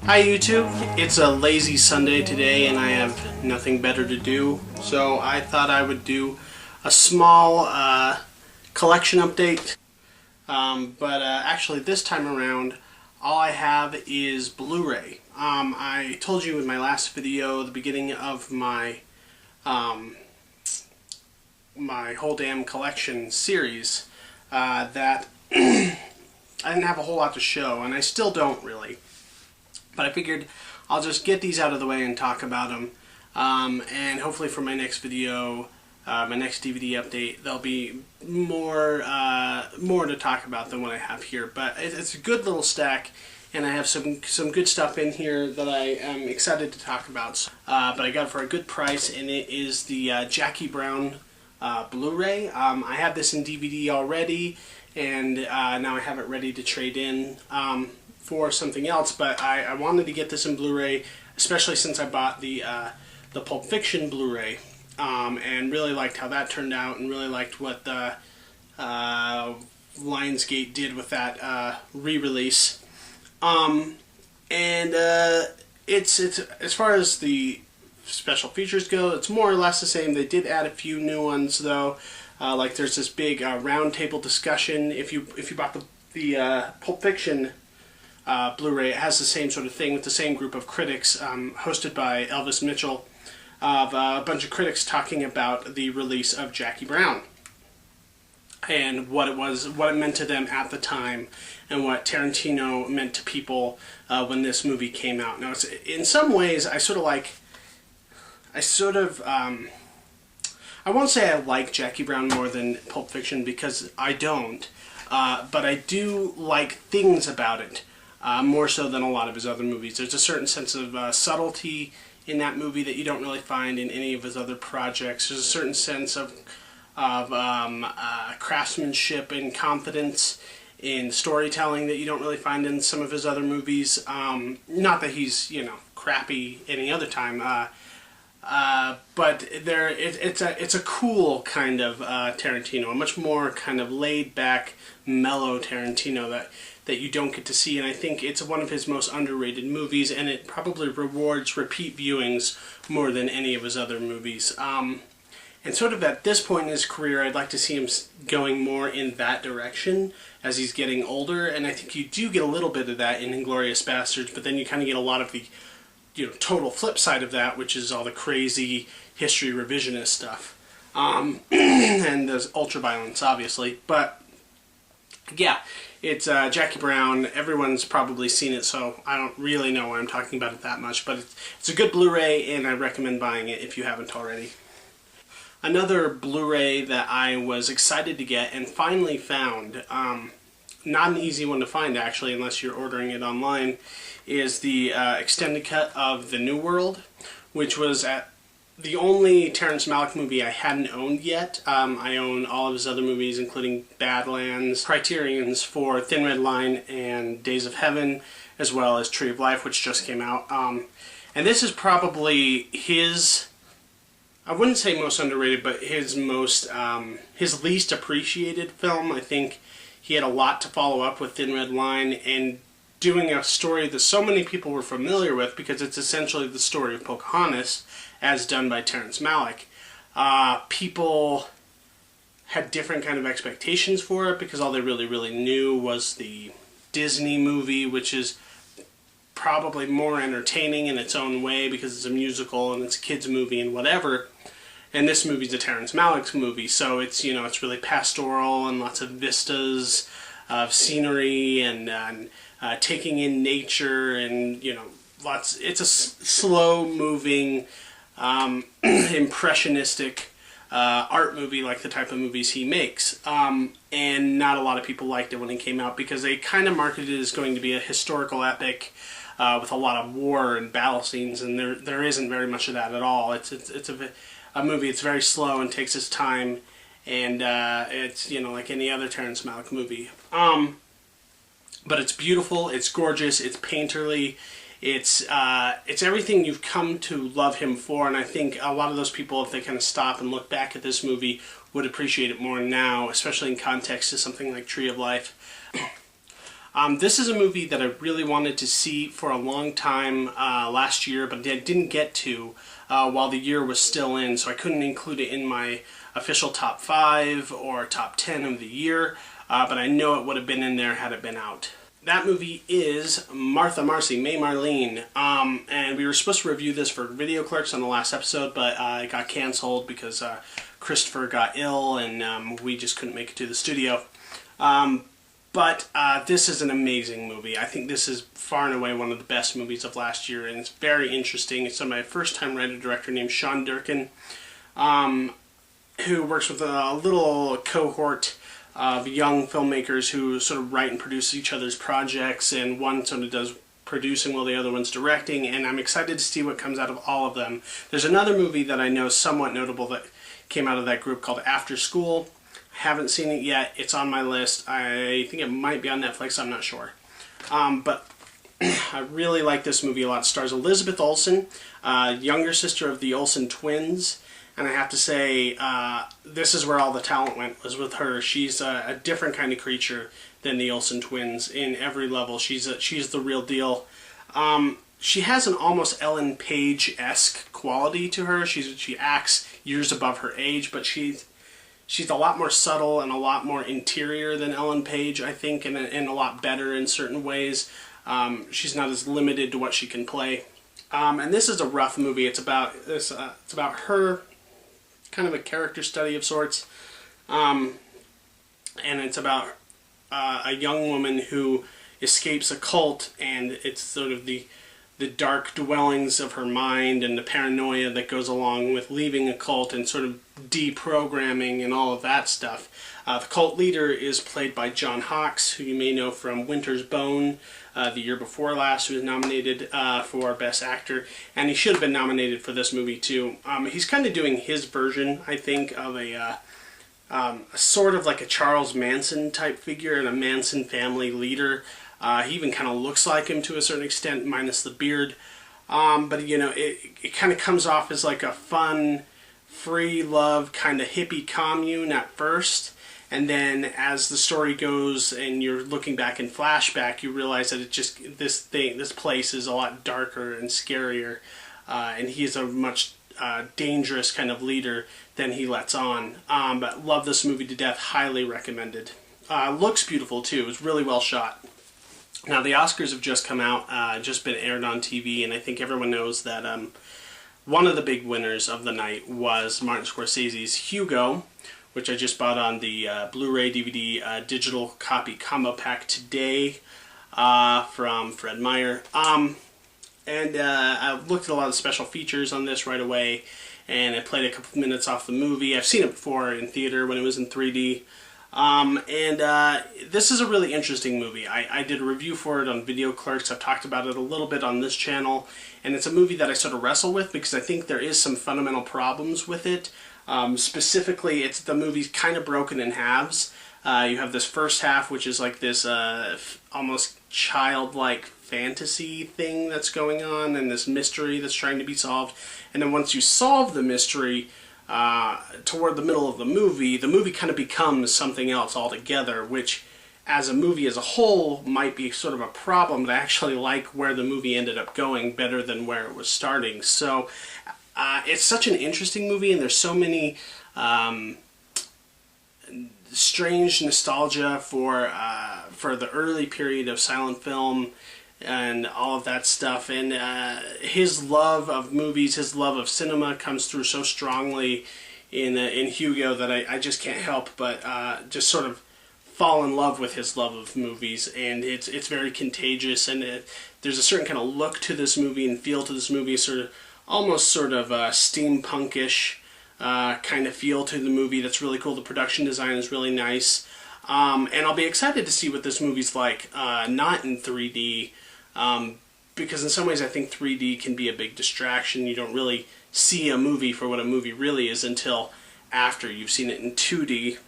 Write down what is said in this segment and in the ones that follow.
Hi YouTube, it's a lazy Sunday today and I have nothing better to do, so I thought I would do a small collection update, but actually this time around all I have is Blu-ray. I told you in my last video, the beginning of my my whole damn collection series, that I didn't have a whole lot to show, and I still don't really. But I figured I'll just get these out of the way and talk about them, and hopefully for my next video, my next DVD update, there'll be more to talk about than what I have here. But it's a good little stack, and I have some good stuff in here that I am excited to talk about. But I got it for a good price, and it is the Jackie Brown Blu-ray. I have this in DVD already, and now I have it ready to trade in for something else, but I wanted to get this in Blu-ray, especially since I bought the Pulp Fiction Blu-ray, and really liked how that turned out, and really liked what the Lionsgate did with that re-release. It's as far as the special features go, it's more or less the same. They did add a few new ones though, like there's this big roundtable discussion. If you bought the Pulp Fiction Blu-ray, it has the same sort of thing with the same group of critics, hosted by Elvis Mitchell, of a bunch of critics talking about the release of Jackie Brown and what it meant to them at the time, and what Tarantino meant to people when this movie came out. Now, it's, in some ways, I won't say I like Jackie Brown more than Pulp Fiction, because I don't, but I do like things about it. More so than a lot of his other movies. There's a certain sense of subtlety in that movie that you don't really find in any of his other projects. There's a certain sense of craftsmanship and confidence in storytelling that you don't really find in some of his other movies. Not that he's, you know, crappy any other time, but it's a cool kind of Tarantino, a much more kind of laid-back, mellow Tarantino that you don't get to see, and I think it's one of his most underrated movies, and it probably rewards repeat viewings more than any of his other movies. And sort of at this point in his career, I'd like to see him going more in that direction as he's getting older, and I think you do get a little bit of that in Inglourious Basterds, but then you kind of get a lot of the, you know, total flip side of that, which is all the crazy history revisionist stuff, and there's ultra-violence, obviously, but yeah, it's Jackie Brown. Everyone's probably seen it, so I don't really know why I'm talking about it that much, but it's a good Blu-ray, and I recommend buying it if you haven't already. Another Blu-ray that I was excited to get and finally found, not an easy one to find actually unless you're ordering it online, is the extended cut of The New World, which was the only Terrence Malick movie I hadn't owned yet. I own all of his other movies, including Badlands, Criterions for Thin Red Line and Days of Heaven, as well as Tree of Life, which just came out. And this is probably his, I wouldn't say most underrated, but his most, his least appreciated film. I think he had a lot to follow up with Thin Red Line, and doing a story that so many people were familiar with, because it's essentially the story of Pocahontas, as done by Terrence Malick. People had different kind of expectations for it, because all they really knew was the Disney movie, which is probably more entertaining in its own way, because it's a musical and it's a kid's movie and whatever. And this movie's a Terrence Malick's movie, so it's, you know, it's really pastoral and lots of vistas of scenery and taking in nature, and, you know, it's a slow-moving, impressionistic art movie, like the type of movies he makes. And not a lot of people liked it when it came out, because they kind of marketed it as going to be a historical epic with a lot of war and battle scenes, and there isn't very much of that at all. It's a movie. It's very slow and takes its time, and it's, you know, like any other Terrence Malick movie. But it's beautiful, it's gorgeous, it's painterly, it's everything you've come to love him for, and I think a lot of those people, if they kind of stop and look back at this movie, would appreciate it more now, especially in context to something like Tree of Life. This is a movie that I really wanted to see for a long time last year, but I didn't get to while the year was still in, so I couldn't include it in my official top 5 or top 10 of the year, but I know it would have been in there had it been out. That movie is Martha Marcy, May Marlene, and we were supposed to review this for Video Clerks on the last episode, but it got canceled because Christopher got ill and we just couldn't make it to the studio. But this is an amazing movie. I think this is far and away one of the best movies of last year, and it's very interesting. It's my first-time writer-director named Sean Durkin, who works with a little cohort of young filmmakers who sort of write and produce each other's projects, and one sort of does producing while the other one's directing, and I'm excited to see what comes out of all of them. There's another movie that I know is somewhat notable that came out of that group called After School. Haven't seen it yet. It's on my list. I think it might be on Netflix. I'm not sure. But I really like this movie a lot. It stars Elizabeth Olsen, younger sister of the Olsen twins. And I have to say, this is where all the talent went, was with her. She's a different kind of creature than the Olsen twins in every level. She's the real deal. She has an almost Ellen Page-esque quality to her. She acts years above her age, but she's a lot more subtle and a lot more interior than Ellen Page, I think, and a lot better in certain ways. She's not as limited to what she can play. And this is a rough movie. It's about her, kind of a character study of sorts, and it's about a young woman who escapes a cult, and it's sort of the dark dwellings of her mind and the paranoia that goes along with leaving a cult and sort of deprogramming and all of that stuff. The cult leader is played by John Hawkes, who you may know from Winter's Bone, the year before last, who was nominated for Best Actor, and he should have been nominated for this movie too. He's kind of doing his version, I think, of a sort of like a Charles Manson type figure and a Manson family leader. He even kind of looks like him to a certain extent, minus the beard. But you know, it kind of comes off as like a fun, free love kind of hippie commune at first. And then as the story goes and you're looking back in flashback, you realize that this place is a lot darker and scarier. And he's a much dangerous kind of leader than he lets on. But love this movie to death, highly recommended. Looks beautiful too, it's really well shot. Now the Oscars have just come out, just been aired on TV, and I think everyone knows that one of the big winners of the night was Martin Scorsese's Hugo, which I just bought on the Blu-ray DVD digital copy combo pack today from Fred Meyer. And I looked at a lot of special features on this right away, and I played a couple minutes off the movie. I've seen it before in theater when it was in 3D. This is a really interesting movie. I did a review for it on Video Clerks. I've talked about it a little bit on this channel, and it's a movie that I sort of wrestle with because I think there is some fundamental problems with it. Specifically, the movie's kind of broken in halves. You have this first half, which is like this almost childlike fantasy thing that's going on, and this mystery that's trying to be solved. And then once you solve the mystery, toward the middle of the movie kind of becomes something else altogether, which as a movie as a whole might be sort of a problem, but I actually like where the movie ended up going better than where it was starting. So it's such an interesting movie, and there's so many strange nostalgia for the early period of silent film and all of that stuff, and his love of movies, his love of cinema comes through so strongly in Hugo that I just can't help but just sort of fall in love with his love of movies, and it's very contagious, and there's a certain kind of look to this movie and feel to this movie, almost sort of steampunkish kind of feel to the movie that's really cool. The production design is really nice, and I'll be excited to see what this movie's like not in 3D, because in some ways I think 3D can be a big distraction. You don't really see a movie for what a movie really is until after you've seen it in 2D.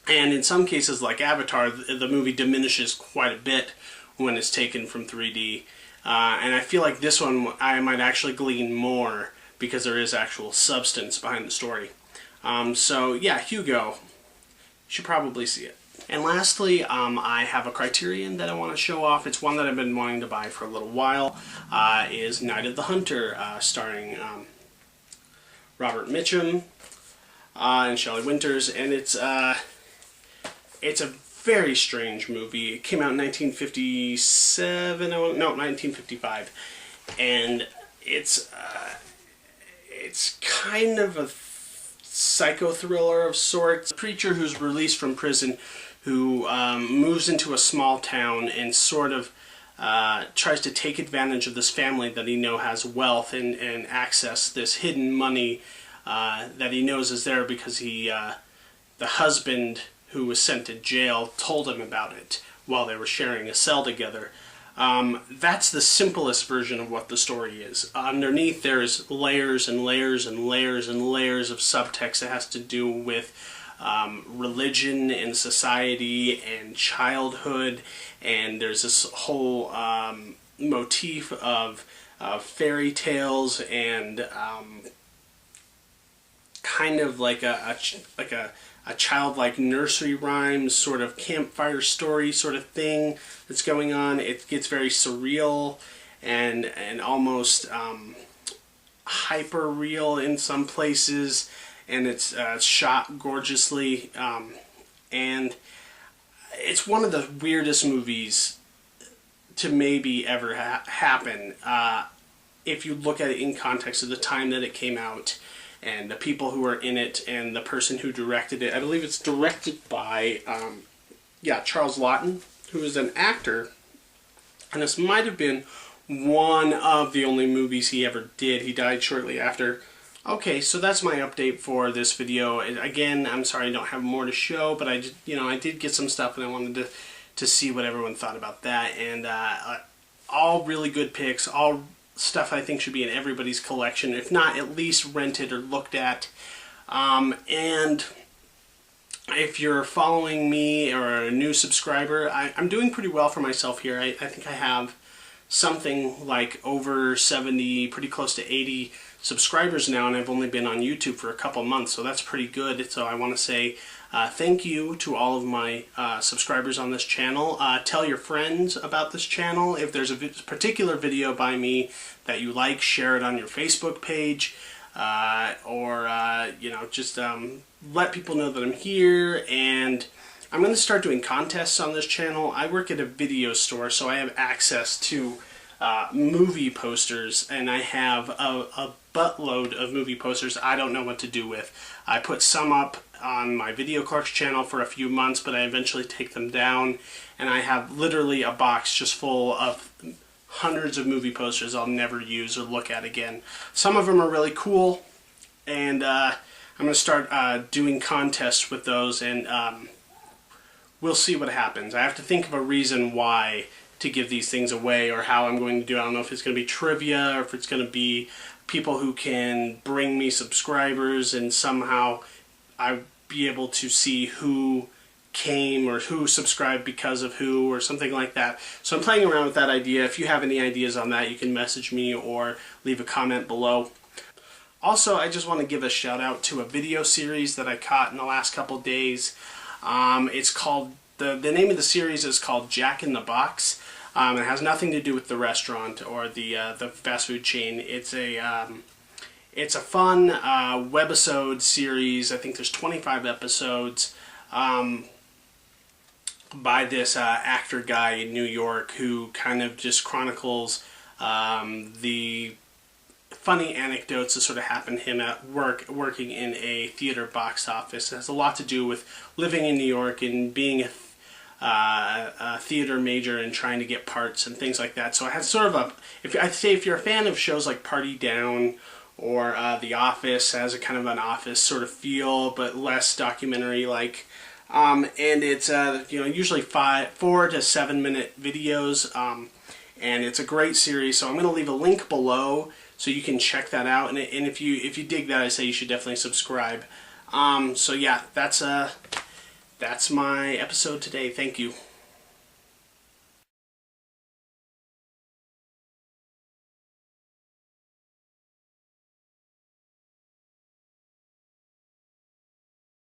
And in some cases, like Avatar, the movie diminishes quite a bit when it's taken from 3D. And I feel like this one I might actually glean more because there is actual substance behind the story. So yeah, Hugo. You should probably see it. And lastly, I have a Criterion that I want to show off. It's one that I've been wanting to buy for a little while. Is Night of the Hunter, starring Robert Mitchum and Shelley Winters, and it's a very strange movie. It came out in 1957. No, 1955, and it's kind of a psycho thriller of sorts. A preacher who's released from prison, who moves into a small town and sort of tries to take advantage of this family that he knows has wealth and access this hidden money that he knows is there because the husband who was sent to jail told him about it while they were sharing a cell together. That's the simplest version of what the story is. Underneath there's layers and layers and layers and layers of subtext that has to do with religion and society and childhood, and there's this whole motif of fairy tales and kind of like a childlike nursery rhyme sort of campfire story sort of thing that's going on. It gets very surreal and almost hyper real in some places, and it's shot gorgeously, and it's one of the weirdest movies to maybe ever happen if you look at it in context of the time that it came out and the people who are in it and the person who directed it. I believe it's directed by Charles Laughton, who is an actor, and this might have been one of the only movies he ever did. He died shortly after. Okay, so that's my update for this video. Again, I'm sorry I don't have more to show, but I did get some stuff and I wanted to see what everyone thought about that. And all really good picks, all stuff I think should be in everybody's collection, if not at least rented or looked at. And if you're following me or a new subscriber, I'm doing pretty well for myself here. I think I have something like over 70, pretty close to 80 subscribers now, and I've only been on YouTube for a couple months, so that's pretty good. So I want to say thank you to all of my subscribers on this channel. Tell your friends about this channel. If there's a particular video by me that you like, share it on your Facebook page, or just let people know that I'm here. And I'm going to start doing contests on this channel. I work at a video store, so I have access to movie posters, and I have a buttload of movie posters I don't know what to do with. I put some up on my Video Clerks channel for a few months, but I eventually take them down, and I have literally a box just full of hundreds of movie posters I'll never use or look at again. Some of them are really cool, and I'm going to start doing contests with those, and we'll see what happens. I have to think of a reason why to give these things away, or how I'm going to do it. I don't know if it's going to be trivia, or if it's going to be people who can bring me subscribers, and somehow I'll be able to see who came or who subscribed because of who, or something like that. So I'm playing around with that idea. If you have any ideas on that, you can message me or leave a comment below. Also, I just want to give a shout out to a video series that I caught in the last couple days. It's called, the name of the series is called Jack in the Box. It has nothing to do with the restaurant or the fast food chain. It's a fun webisode series. I think there's 25 episodes by this actor guy in New York who kind of just chronicles the funny anecdotes that sort of happen to him at work, working in a theater box office. It has a lot to do with living in New York and being a theater major and trying to get parts and things like that. So it has sort of I'd say if you're a fan of shows like Party Down or The Office, has a kind of an office sort of feel, but less documentary-like. And it's usually 4 to 7 minute videos, and it's a great series. So I'm going to leave a link below so you can check that out. And if you dig that, I say you should definitely subscribe. So yeah, that's my episode today. Thank you.